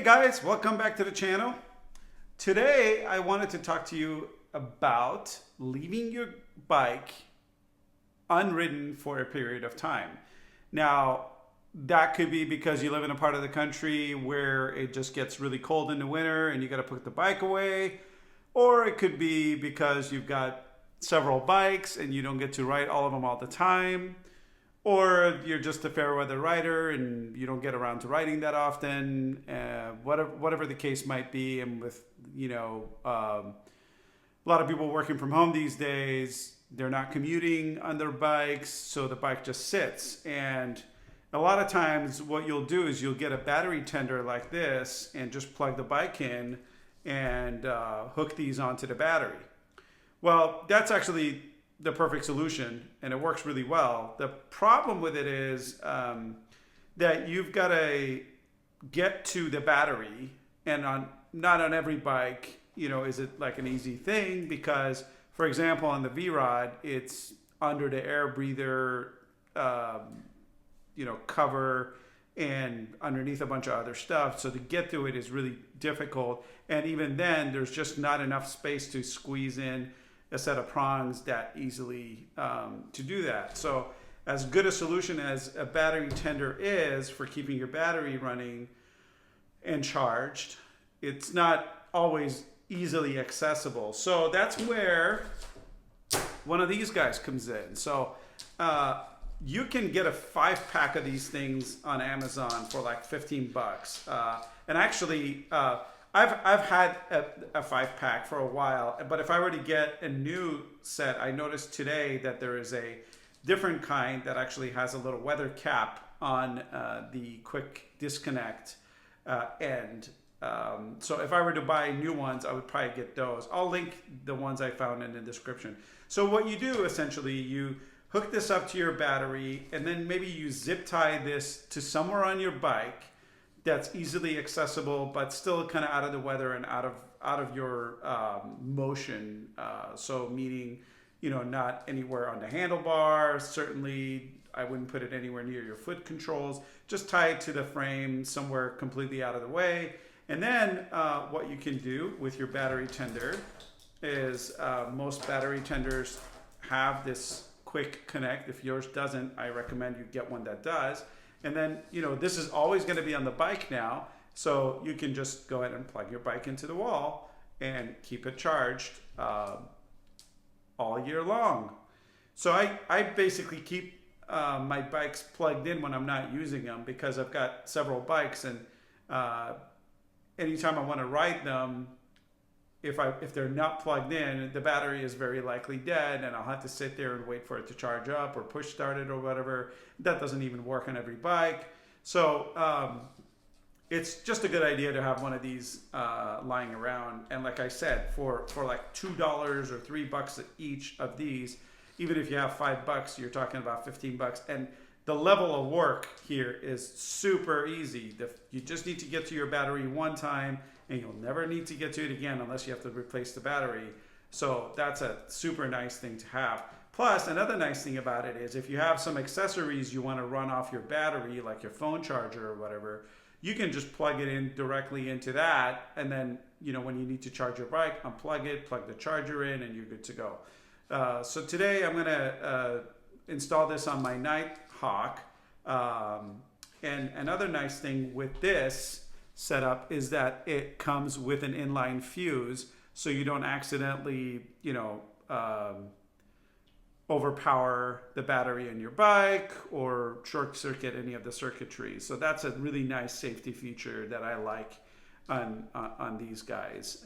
Hey guys, welcome back to the channel. Today I wanted to talk to you about leaving your bike unridden for a period of time. Now, that could be because you live in a part of the country where it just gets really cold in the winter and you got to put the bike away, or it could be because you've got several bikes and you don't get to ride all of them all the time. Or you're just a fair weather rider and you don't get around to riding that often, whatever the case might be. And with, a lot of people working from home these days, they're not commuting on their bikes, so the bike just sits. And a lot of times what you'll do is you'll get a battery tender like this and just plug the bike in and hook these onto the battery. Well, that's actually the perfect solution and it works really well. The problem with it is that you've got to get to the battery, and not on every bike, is it like an easy thing, because for example on the V-Rod it's under the air breather cover and underneath a bunch of other stuff, so to get to it is really difficult, and even then there's just not enough space to squeeze in a set of prongs that easily to do that. So as good a solution as a battery tender is for keeping your battery running and charged, it's not always easily accessible. So that's where one of these guys comes in. So you can get a 5-pack of these things on Amazon for like 15 bucks. And actually, I've had a 5-pack for a while, but if I were to get a new set, I noticed today that there is a different kind that actually has a little weather cap on the quick disconnect end. So if I were to buy new ones, I would probably get those. I'll link the ones I found in the description. So what you do essentially, you hook this up to your battery, and then maybe you zip tie this to somewhere on your bike that's easily accessible, but still kind of out of the weather and out of your motion. So meaning, not anywhere on the handlebar. Certainly, I wouldn't put it anywhere near your foot controls. Just tie it to the frame somewhere completely out of the way. And then what you can do with your battery tender is most battery tenders have this quick connect. If yours doesn't, I recommend you get one that does. And then, this is always going to be on the bike now. So you can just go ahead and plug your bike into the wall and keep it charged all year long. So I basically keep my bikes plugged in when I'm not using them, because I've got several bikes, and anytime I want to ride them, if they're not plugged in, the battery is very likely dead, and I'll have to sit there and wait for it to charge up or push start it or whatever. That doesn't even work on every bike. So it's just a good idea to have one of these lying around. And like I said, for like $2 or $3 each of these, even if you have $5, you're talking about 15 bucks. And the level of work here is super easy. You just need to get to your battery one time, and you'll never need to get to it again unless you have to replace the battery. So that's a super nice thing to have. Plus, another nice thing about it is if you have some accessories you want to run off your battery, like your phone charger or whatever, you can just plug it in directly into that, and then when you need to charge your bike, unplug it, plug the charger in, and you're good to go. So today I'm going to install this on my Nighthawk. And another nice thing with this setup is that it comes with an inline fuse, so you don't accidentally overpower the battery in your bike or short circuit any of the circuitry. So that's a really nice safety feature that I like on these guys.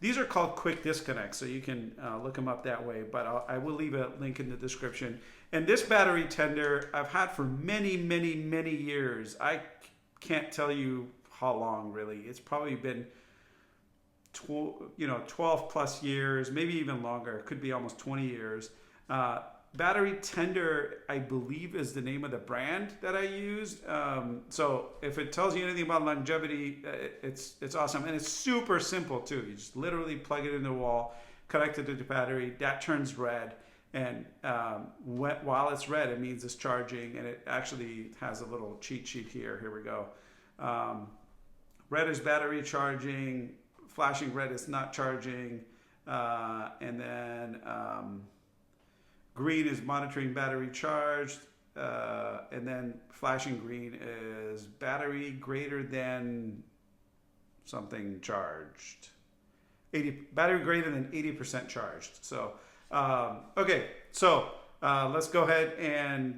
These are called quick disconnects, so you can look them up that way, but I will leave a link in the description. And this battery tender I've had for many, many, many years. I can't tell you how long, really. It's probably been 12 plus years, maybe even longer. It could be almost 20 years. Battery tender, I believe, is the name of the brand that I used. So if it tells you anything about longevity, it's awesome. And it's super simple too. You just literally plug it in the wall, connect it to the battery, that turns red. And while it's red, it means it's charging, and it actually has a little cheat sheet here. Here we go. red is battery charging, flashing red is not charging, and then green is monitoring battery charged, and then flashing green is battery greater than something charged. Battery greater than 80% charged. So, okay, so let's go ahead and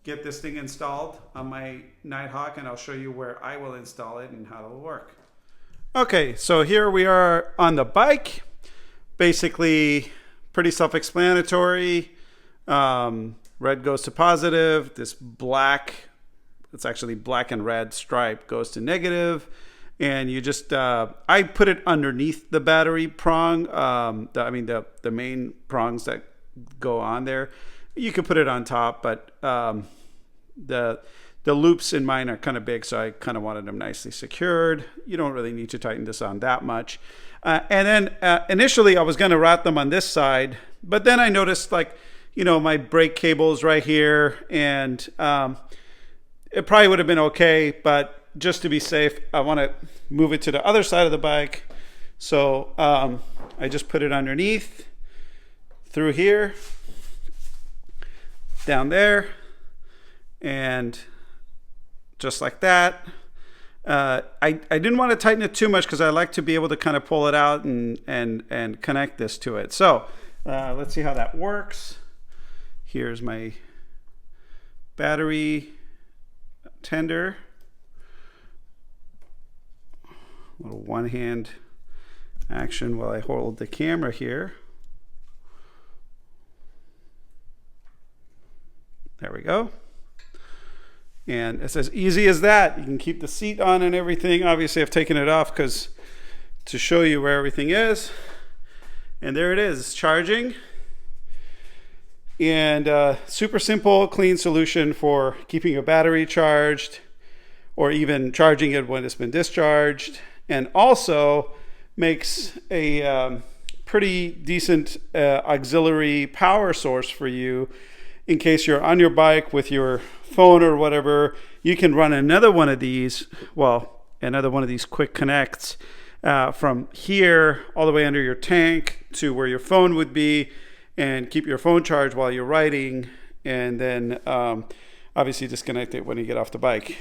get this thing installed on my Nighthawk, and I'll show you where I will install it and how it'll work. Okay, so here we are on the bike. Basically, pretty self-explanatory. Red goes to positive. This black, it's actually black and red stripe, goes to negative. And you just, I put it underneath the battery prong. The main prongs that go on there. You could put it on top, but the loops in mine are kind of big, so I kind of wanted them nicely secured. You don't really need to tighten this on that much. And then initially I was going to route them on this side, but then I noticed, like, you know, my brake cable's right here, and it probably would have been okay, but just to be safe, I want to move it to the other side of the bike. So I just put it underneath, through here, down there, and just like that. I didn't want to tighten it too much because I like to be able to kind of pull it out and connect this to it. So let's see how that works. Here's my battery tender. Little one-hand action while I hold the camera here. There we go. And it's as easy as that. You can keep the seat on and everything. Obviously, I've taken it off because to show you where everything is. And there it is, charging. And super simple, clean solution for keeping your battery charged, or even charging it when it's been discharged. And also makes a pretty decent auxiliary power source for you in case you're on your bike with your phone or whatever. You can run another one of these, quick connects from here all the way under your tank to where your phone would be, and keep your phone charged while you're riding, and then obviously disconnect it when you get off the bike.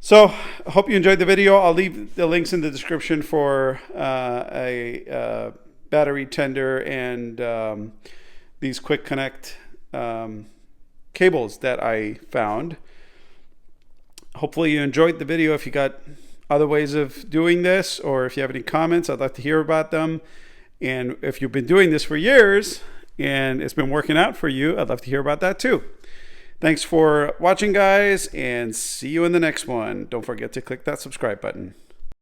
So I hope you enjoyed the video. I'll leave the links in the description for a battery tender and these quick connect cables that I found. Hopefully you enjoyed the video. If you got other ways of doing this, or if you have any comments, I'd like to hear about them. And if you've been doing this for years and it's been working out for you, I'd love to hear about that too. Thanks for watching, guys, and see you in the next one. Don't forget to click that subscribe button.